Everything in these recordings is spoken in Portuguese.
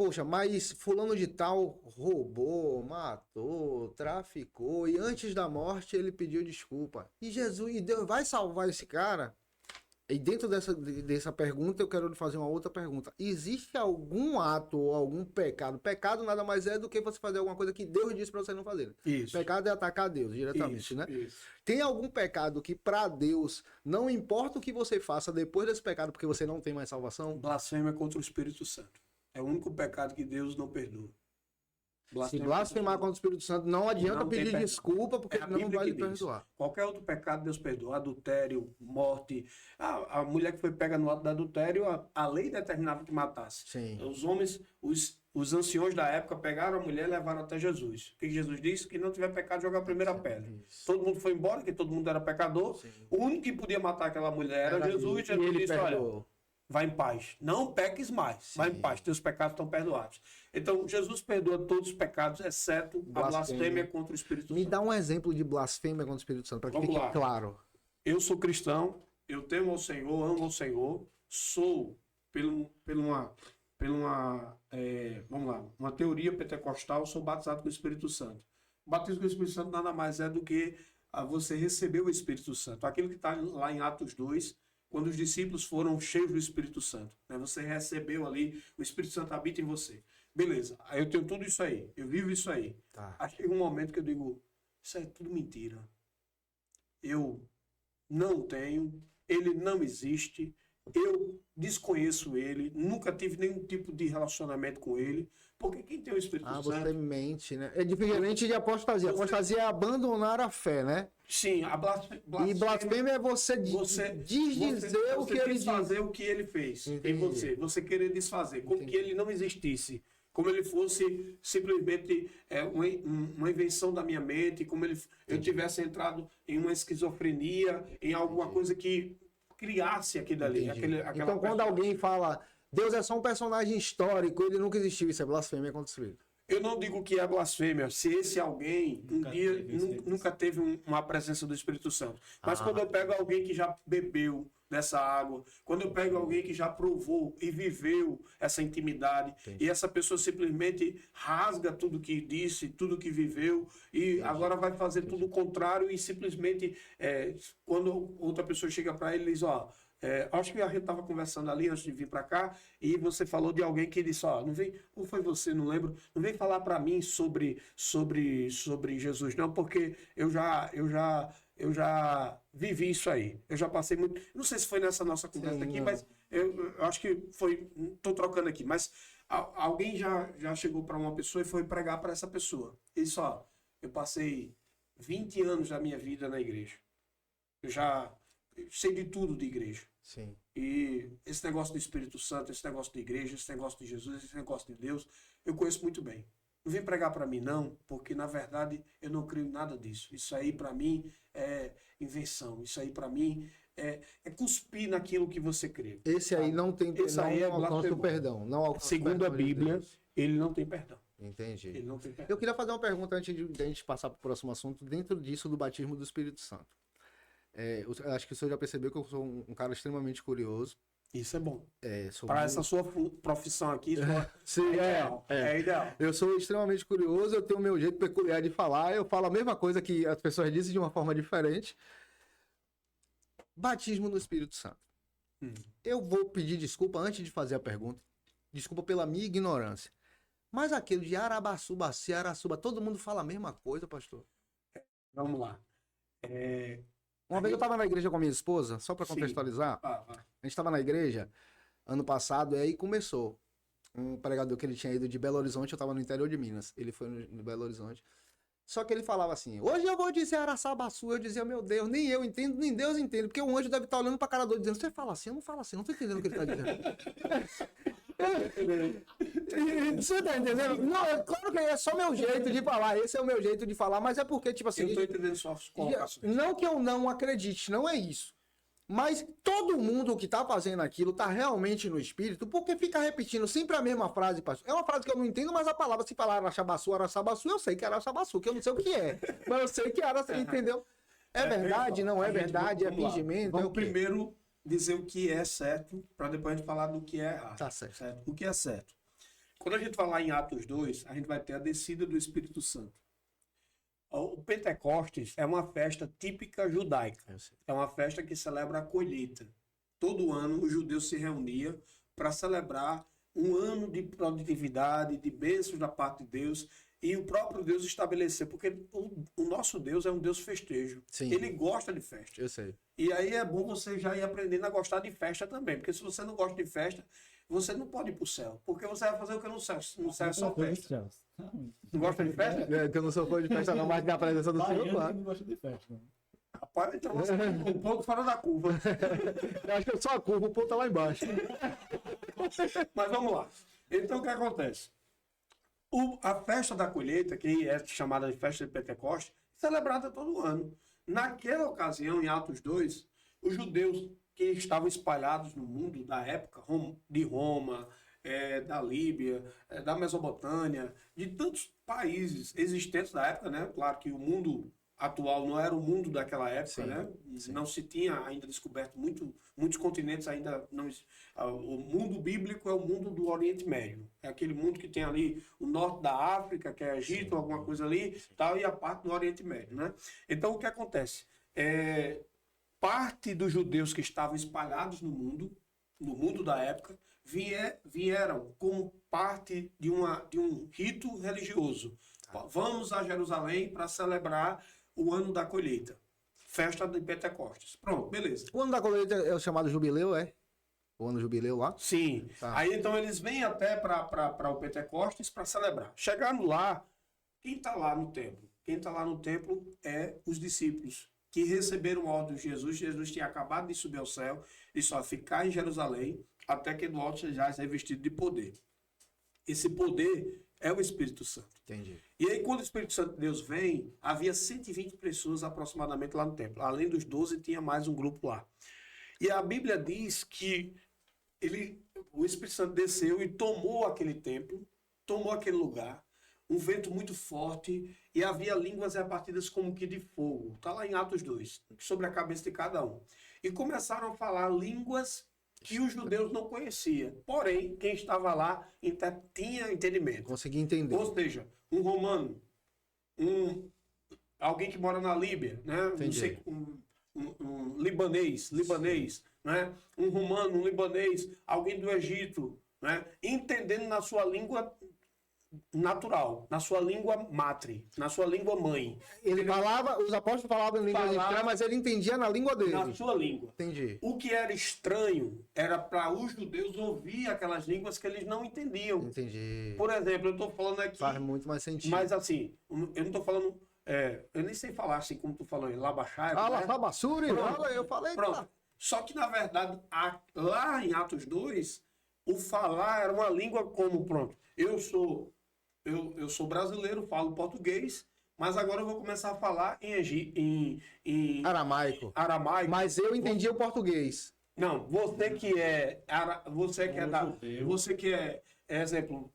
poxa, mas fulano de tal roubou, matou, traficou, e antes da morte ele pediu desculpa. E Jesus, e Deus vai salvar esse cara? E dentro dessa pergunta, eu quero lhe fazer uma outra pergunta. Existe algum ato ou algum pecado? Pecado nada mais é do que você fazer alguma coisa que Deus disse para você não fazer. Isso. Pecado é atacar Deus diretamente, Isso, né? isso. Tem algum pecado que para Deus não importa o que você faça depois desse pecado porque você não tem mais salvação? Blasfêmia contra o Espírito Santo. É o único pecado que Deus não perdoa. Se blasfemar contra o Espírito Santo, não adianta Não tem pedir perdão. desculpa, porque É a ele não Bíblia vai que lhe diz. perdoar. Qualquer outro pecado Deus perdoa. Adultério, morte. A mulher que foi pega no ato do adultério, a lei determinava que matasse. Sim. Os homens, os anciões da época pegaram a mulher e levaram até Jesus. O que Jesus disse? Que não tiver pecado, joga a primeira pedra. Isso. Todo mundo foi embora, que todo mundo era pecador. Sim. O único que podia matar aquela mulher era Jesus. E Jesus ele disse, olha, perdoou. vai em paz. Não peques mais. Vai em paz. Teus pecados estão perdoados. Então, Jesus perdoa todos os pecados, exceto a blasfêmia contra o Espírito Me Santo. dá um exemplo de blasfêmia contra o Espírito Santo, para que Vamos fique lá. claro. Eu sou cristão, eu temo ao Senhor, amo ao Senhor, sou, vamos lá, uma teoria pentecostal, sou batizado com o Espírito Santo. O batismo com o Espírito Santo nada mais é do que você receber o Espírito Santo. Aquilo que está lá em Atos 2, quando os discípulos foram cheios do Espírito Santo. Né? Você recebeu ali, o Espírito Santo habita em você. Beleza, aí eu tenho tudo isso aí, eu vivo isso aí. Tá. Aí chega um momento que eu digo, isso é tudo mentira. Eu não tenho, ele não existe, eu desconheço ele, nunca tive nenhum tipo de relacionamento com ele, porque quem tem o Espírito Ah, Santo... você mente, né? É diferente de apostasia. Apostasia é abandonar a fé, né? Sim, a E blasfêmia é você desdizer o que ele diz. desfazer o que ele fez em você. Você querer desfazer, como que ele não existisse. Como ele fosse simplesmente uma invenção da minha mente, como eu tivesse entrado em uma esquizofrenia, em alguma coisa que criasse aquilo ali. Então, quando alguém fala, Deus é só um personagem histórico, ele nunca existiu, isso é blasfêmia contra o Espírito. Eu não digo que é blasfêmia, se esse alguém nunca teve uma presença do Espírito Santo. Mas quando eu pego alguém que já bebeu dessa água, quando eu pego alguém que já provou e viveu essa intimidade, e essa pessoa simplesmente rasga tudo que disse, tudo que viveu, e agora vai fazer tudo o contrário, e simplesmente, quando outra pessoa chega para ele e diz, ó, acho que a gente estava conversando ali antes de vir para cá, e você falou de alguém que disse, ó, não vem, ou foi você, não lembro, não vem falar para mim sobre Jesus, não, porque eu já vivi isso aí. Eu já passei muito. Não sei se foi nessa nossa conversa aqui, mas eu acho que foi. Estou trocando aqui, mas alguém já chegou para uma pessoa e foi pregar para essa pessoa. E disse: ó, eu passei 20 anos da minha vida na igreja. Eu já sei de tudo de igreja. Sim. E esse negócio do Espírito Santo, esse negócio de igreja, esse negócio de Jesus, esse negócio de Deus, eu conheço muito bem. Não vem pregar para mim, não, porque na verdade eu não creio em nada disso. Isso aí para mim é invenção. Isso aí para mim é cuspir naquilo que você crê. Esse aí não tem Esse aí alcança o perdão. Não alcança Segundo o a perdão de Bíblia, Deus. ele não tem perdão. Entendi. Ele não tem perdão. Eu queria fazer uma pergunta antes de a gente passar para o próximo assunto, dentro disso do batismo do Espírito Santo. Eu acho que o senhor já percebeu que eu sou um cara extremamente curioso. Isso é bom. Sou Para muito- essa sua profissão aqui, isso Sim, é ideal. É ideal. Eu sou extremamente curioso, eu tenho o meu jeito peculiar de falar, eu falo a mesma coisa que as pessoas dizem de uma forma diferente. Batismo no Espírito Santo. Eu vou pedir desculpa antes de fazer a pergunta. Desculpa pela minha ignorância. Mas aquele de Arabaçu, Bacia, Araçuba, todo mundo fala a mesma coisa, pastor? Vamos lá. Uma vez eu estava na igreja com a minha esposa, só para Sim. contextualizar. Vá. A gente estava na igreja ano passado, e aí começou. Um pregador que ele tinha ido de Belo Horizonte, eu estava no interior de Minas. Ele foi no Belo Horizonte. Só que ele falava assim, hoje eu vou dizer Araçabaçu. Eu dizia, meu Deus, nem eu entendo, nem Deus entende. Porque um anjo deve estar olhando pra cara do outro, dizendo, você fala assim? Eu não falo assim, não tô entendendo o que ele tá dizendo. Você tá entendendo? Não, claro que é só meu jeito de falar. Esse é o meu jeito de falar, mas é porque, tipo assim... Eu estou entendendo suas colocações. Não que eu não acredite, não é isso. Mas todo mundo que tá fazendo aquilo tá realmente no espírito, porque fica repetindo sempre a mesma frase, pastor. É uma frase que eu não entendo, mas a palavra, se falar Araçabaçu, Araçabaçu, eu sei que é Araçabaçu, que eu não sei o que é. Mas eu sei que é Araçabaçu, entendeu? É verdade, não é verdade, é fingimento. Vamos primeiro dizer o que é certo, para depois a gente falar do que é errado. Tá certo. O que é certo? Quando a gente falar em Atos 2, a gente vai ter a descida do Espírito Santo. O Pentecostes é uma festa típica judaica. É uma festa que celebra a colheita. Todo ano os judeus se reuniam para celebrar um ano de produtividade, de bênçãos da parte de Deus. E o próprio Deus estabeleceu, porque o nosso Deus é um Deus festejo. Sim. Ele gosta de festa. Eu sei. E aí é bom você já ir aprendendo a gostar de festa também. Porque se você não gosta de festa, você não pode ir para o céu. Porque você vai fazer o que no céu? No céu é só festa. Não gosta de festa? É, que eu não sou fã de festa, não, mas na presença do Senhor, claro. Não gosta de festa, não. Rapaz, então você um ponto fora da curva. Eu acho que eu sou a curva, o ponto tá lá embaixo. Mas vamos lá. Então o que acontece? A festa da colheita, que é chamada de festa de Pentecostes, é celebrada todo ano. Naquela ocasião, em Atos 2, os judeus que estavam espalhados no mundo da época, de Roma, da Líbia, da Mesopotâmia, de tantos países existentes da época, né? Claro que o mundo atual não era o mundo daquela época, Sim, né? sim. Não se tinha ainda descoberto muitos continentes ainda não. O mundo bíblico é o mundo do Oriente Médio. É aquele mundo que tem ali o norte da África, que é Egito, alguma coisa ali, tal, e a parte do Oriente Médio, né? Então o que acontece? Parte dos judeus que estavam espalhados no mundo da época, vieram como parte de um rito religioso. Vamos a Jerusalém para celebrar o ano da colheita. Festa de Pentecostes. Pronto, beleza. O ano da colheita é o chamado jubileu, é? O ano jubileu lá? Sim. Tá. Aí então eles vêm até para o Pentecostes para celebrar. Chegando lá, quem está lá no templo? Quem está lá no templo é os discípulos que receberam o ordem de Jesus. Jesus tinha acabado de subir ao céu e só ficar em Jerusalém até que do alto seja revestido de poder. Esse poder é o Espírito Santo. Entendi. E aí, quando o Espírito Santo de Deus vem, havia 120 pessoas aproximadamente lá no templo. Além dos 12, tinha mais um grupo lá. E a Bíblia diz que o Espírito Santo desceu e tomou aquele templo, tomou aquele lugar, um vento muito forte, e havia línguas repartidas como que de fogo. Está lá em Atos 2, sobre a cabeça de cada um. E começaram a falar línguas que os judeus não conheciam. Porém, quem estava lá tinha entendimento. Consegui entender. Ou seja, um romano, alguém que mora na Líbia, né? Não sei, um libanês, né? Um romano, um libanês, alguém do Egito, né? Entendendo na sua língua natural, na sua língua matre, na sua língua mãe. Ele falava, os apóstolos falavam em língua estranha, mas ele entendia na língua dele. Na sua língua. Entendi. O que era estranho era para os judeus ouvir aquelas línguas que eles não entendiam. Entendi. Por exemplo, eu estou falando aqui... Faz muito mais sentido. Mas assim, eu não estou falando... eu nem sei falar assim como tu falou em Labaxai. Labassuri, eu falei. Pronto. Tá. Só que, na verdade, lá em Atos 2, o falar era uma língua como, pronto, eu sou brasileiro, falo português, mas agora eu vou começar a falar em Aramaico. aramaico. Mas eu entendia o português. Não, você que é exemplo,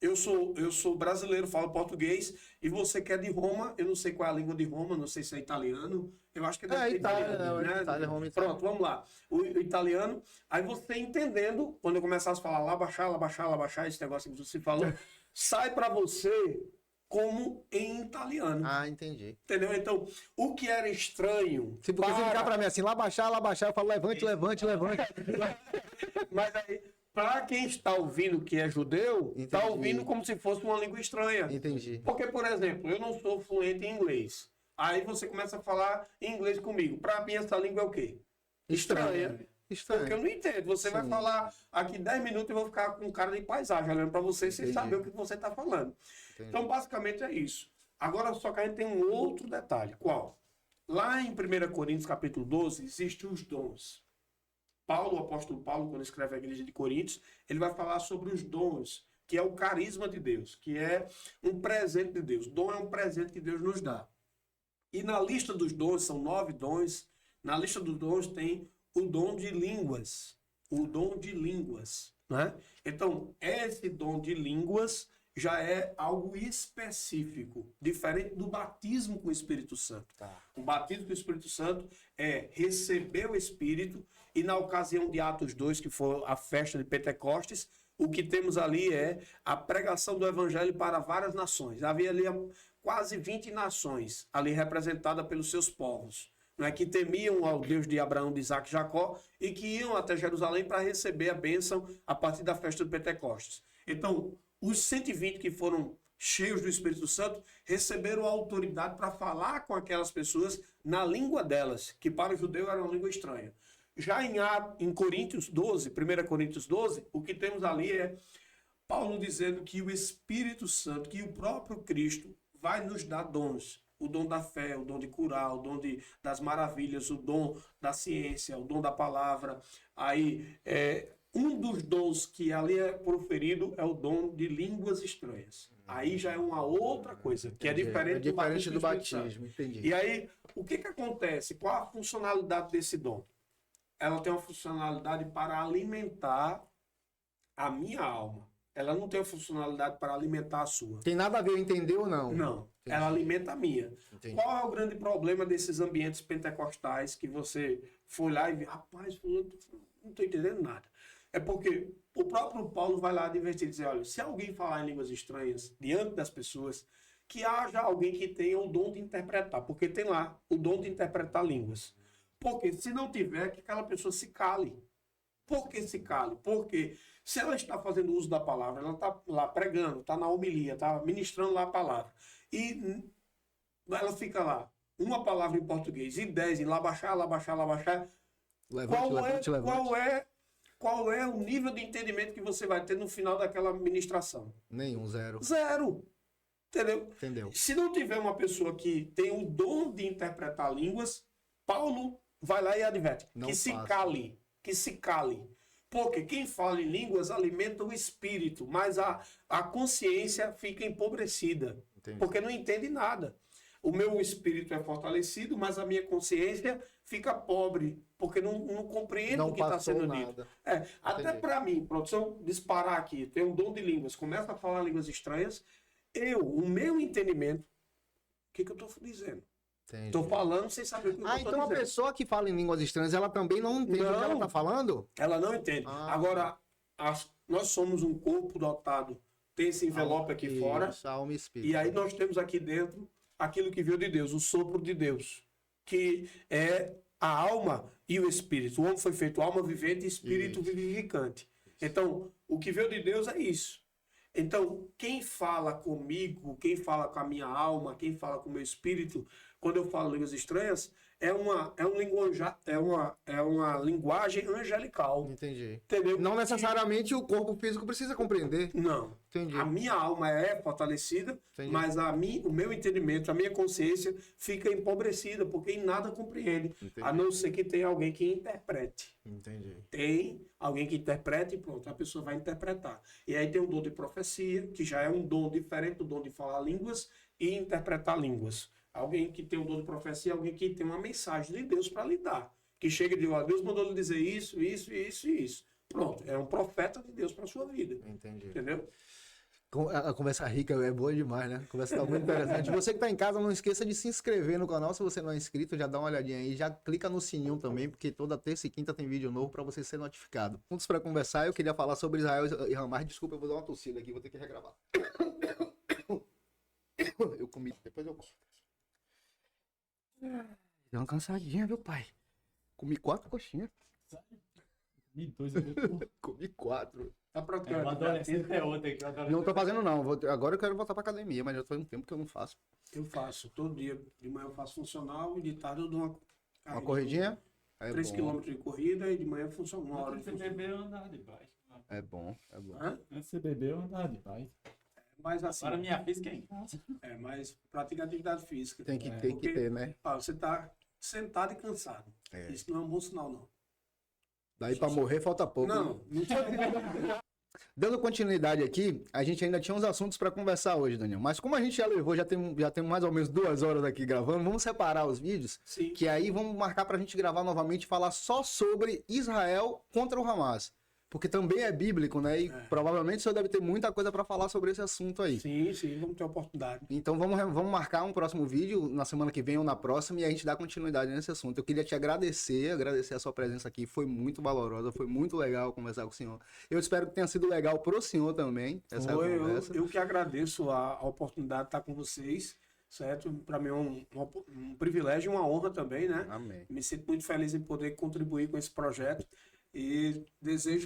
eu sou brasileiro, falo português, e você que é de Roma, eu não sei qual é a língua de Roma, não sei se é italiano, eu acho que deve ser italiano, né? Itália, Roma, Pronto, vamos lá. O italiano, aí você entendendo, quando eu começasse a falar labaxar, esse negócio que você falou, sai para você como em italiano. Ah, entendi. Entendeu? Então, o que era estranho... Porque se ligar pra mim assim, lá baixar, eu falo levante. Mas aí, para quem está ouvindo que é judeu, está ouvindo como se fosse uma língua estranha. Entendi. Porque, por exemplo, eu não sou fluente em inglês. Aí você começa a falar em inglês comigo. Para mim, essa língua é o quê? Estranha. Porque eu não entendo. Você vai falar aqui 10 minutos e eu vou ficar com cara de paisagem olhando para você sem saber o que você está falando. Entendi. Então, basicamente é isso. Agora, só que a gente tem um outro detalhe. Qual? Lá em 1 Coríntios, capítulo 12, existem os dons. O apóstolo Paulo, quando escreve a igreja de Coríntios, ele vai falar sobre os dons, que é o carisma de Deus, que é um presente de Deus. Dom é um presente que Deus nos dá. E na lista dos dons, são 9 dons, na lista dos dons tem o dom de línguas. O dom de línguas, né? Então, esse dom de línguas já é algo específico, diferente do batismo com o Espírito Santo. O batismo com o Espírito Santo é receber o Espírito e na ocasião de Atos 2, que foi a festa de Pentecostes, o que temos ali é a pregação do evangelho para várias nações. Havia ali quase 20 nações ali representadas pelos seus povos, não é, que temiam ao Deus de Abraão, de Isaac e Jacó e que iam até Jerusalém para receber a bênção a partir da festa do Pentecostes. Então, os 120 que foram cheios do Espírito Santo receberam a autoridade para falar com aquelas pessoas na língua delas, que para o judeu era uma língua estranha. Já em Coríntios 12, 1 Coríntios 12, o que temos ali é Paulo dizendo que o Espírito Santo, que o próprio Cristo vai nos dar dons. O dom da fé, o dom de curar, o dom das maravilhas, o dom da ciência, o dom da palavra. Aí, um dos dons que ali é proferido é o dom de línguas estranhas. Aí já é uma outra coisa, que é diferente do batismo. Entendi. E aí, o que acontece? Qual a funcionalidade desse dom? Ela tem uma funcionalidade para alimentar a minha alma. Ela não tem uma funcionalidade para alimentar a sua. Tem nada a ver, entendeu ou não? Não. Entendi. Ela alimenta a minha. Entendi. Qual é o grande problema desses ambientes pentecostais que você foi lá e vê, rapaz, não estou entendendo nada. É porque o próprio Paulo vai lá advertir e dizer, olha, se alguém falar em línguas estranhas diante das pessoas, que haja alguém que tenha o dom de interpretar, porque tem lá o dom de interpretar línguas. Porque se não tiver, que aquela pessoa se cale. Por que se cale? Porque se ela está fazendo uso da palavra, ela está lá pregando, está na homilia, está ministrando lá a palavra, e ela fica lá, uma palavra em português e 10 em labaxá, qual é o nível de entendimento que você vai ter no final daquela ministração? Nenhum, zero. Zero. Entendeu? Se não tiver uma pessoa que tem o dom de interpretar línguas, Paulo vai lá e adverte. Que se cale. Porque quem fala em línguas alimenta o espírito, mas a consciência fica empobrecida. Entendi. Porque não entende nada. O meu espírito é fortalecido, mas a minha consciência fica pobre, porque não compreende o que está sendo dito. Até para mim, produção, disparar aqui, tem um dom de línguas, começa a falar línguas estranhas, o meu entendimento, o que eu estou dizendo? Estou falando sem saber o que eu estou dizendo. Então a pessoa que fala em línguas estranhas, ela também não entende o que ela está falando? Ela não entende. Agora, nós somos um corpo dotado, tem esse envelope aqui fora, alma e espírito. E aí nós temos aqui dentro aquilo que veio de Deus, o sopro de Deus, que é a alma e o espírito. O homem foi feito alma vivente e espírito vivificante. Então, o que veio de Deus é isso. Então, quem fala comigo, quem fala com a minha alma, quem fala com o meu espírito, quando eu falo línguas estranhas, é uma linguagem angelical. Entendi. Entendeu? Não necessariamente o corpo físico precisa compreender. Não. Entendi. A minha alma é fortalecida, mas o meu entendimento, a minha consciência fica empobrecida, porque em nada compreende. Entendi. A não ser que tenha alguém que interprete. Entendi. Tem alguém que interprete e pronto, a pessoa vai interpretar. E aí tem o dom de profecia, que já é um dom diferente do dom de falar línguas e interpretar línguas. Alguém que tem o dom de profecia, alguém que tem uma mensagem de Deus para lhe dar. Que chega e diz, Deus mandou lhe dizer isso, isso, isso e isso. Pronto, é um profeta de Deus para a sua vida. Entendi. Entendeu? A conversa rica é boa demais, né? A conversa tá muito interessante. Você que está em casa, não esqueça de se inscrever no canal. Se você não é inscrito, já dá uma olhadinha aí. Já clica no sininho também, porque toda terça e quinta tem vídeo novo para você ser notificado. Pontos para conversar, eu queria falar sobre Israel e Hamas. Desculpa, eu vou dar uma tossida aqui, vou ter que regravar. Eu comi, depois eu corto. Deu uma cansadinha, viu, pai? Comi 4 coxinhas. Comi 2, Comi 4. Tá praticando. Não tô fazendo, não. Agora eu quero voltar pra academia, mas já faz um tempo que eu não faço. Eu faço, todo dia. De manhã eu faço funcional e de tarde eu dou uma corridinha? 3 km de corrida e de manhã funciona 1 hora de funcional. Você bebeu andar de bike. É bom, é bom. Antes você bebeu andar de bike. Mas assim, agora minha física é em casa. Mas pratica atividade física. Tem que ter, né? Você tá sentado e cansado. Isso não é um bom sinal, não. Daí pra morrer falta pouco. Não Dando continuidade aqui, a gente ainda tinha uns assuntos para conversar hoje, Daniel. Mas como a gente já levou, já tem mais ou menos 2 horas aqui gravando, vamos separar os vídeos. Sim. Que aí vamos marcar pra gente gravar novamente e falar só sobre Israel contra o Hamas. porque também é bíblico, né? E provavelmente o senhor deve ter muita coisa para falar sobre esse assunto aí. Sim, vamos ter oportunidade. Então vamos marcar um próximo vídeo na semana que vem ou na próxima e a gente dá continuidade nesse assunto. Eu queria te agradecer a sua presença aqui, foi muito valorosa, foi muito legal conversar com o senhor. Eu espero que tenha sido legal pro senhor também, essa conversa. Eu que agradeço a oportunidade de estar com vocês, certo? Para mim é um privilégio e uma honra também, né? Amém. Me sinto muito feliz em poder contribuir com esse projeto e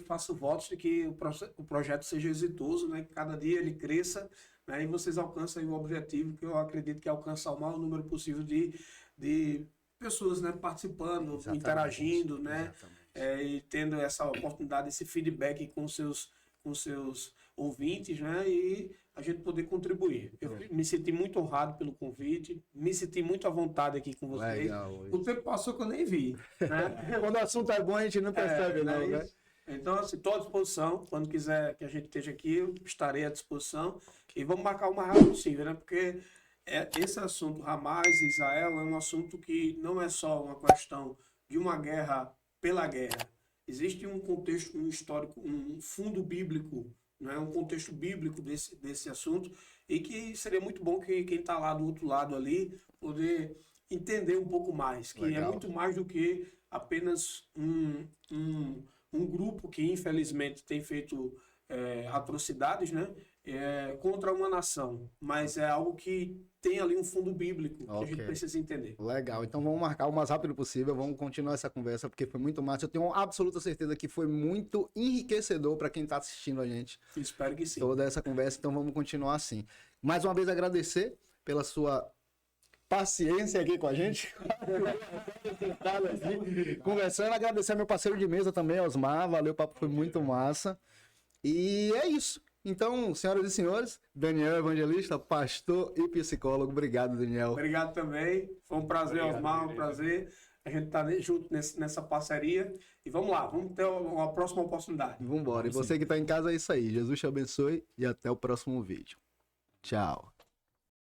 faço votos de que o projeto seja exitoso, né? Que cada dia ele cresça, né? E vocês alcancem o objetivo, que eu acredito que é alcançar o maior número possível de pessoas, né? Participando, Exatamente. Interagindo, né? Exatamente. E tendo essa oportunidade, esse feedback com seus ouvintes, né? E a gente poder contribuir. Eu me senti muito honrado pelo convite, me senti muito à vontade aqui com vocês. Legal. O tempo passou que eu nem vi, né? Quando o assunto é bom, a gente não percebe, não, né? Então, assim, estou à disposição. Quando quiser que a gente esteja aqui, eu estarei à disposição. E vamos marcar o mais rápido possível, né? Porque esse assunto, Hamas e Israel, é um assunto que não é só uma questão de uma guerra pela guerra. Existe um contexto, um histórico, um fundo bíblico, né? Um contexto bíblico desse assunto, e que seria muito bom que quem está lá do outro lado ali poder entender um pouco mais, que Legal. é muito mais do que apenas um grupo que infelizmente tem feito atrocidades, né? Contra uma nação, mas é algo que tem ali um fundo bíblico que a gente precisa entender. Legal, então vamos marcar o mais rápido possível, vamos continuar essa conversa, porque foi muito massa. Eu tenho absoluta certeza que foi muito enriquecedor para quem está assistindo a gente. Espero que sim. Toda essa conversa, então vamos continuar assim. Mais uma vez agradecer pela sua paciência aqui com a gente. Conversando, agradecer ao meu parceiro de mesa também, Osmar, valeu, o papo foi muito massa. E é isso. Então, senhoras e senhores, Daniel Evangelista, pastor e psicólogo. Obrigado, Daniel. Obrigado também. Foi um prazer, Osmar, um prazer. A gente tá junto nessa parceria. E vamos lá, vamos ter uma próxima oportunidade. Vamos embora. E você que está em casa, é isso aí. Jesus te abençoe e até o próximo vídeo. Tchau.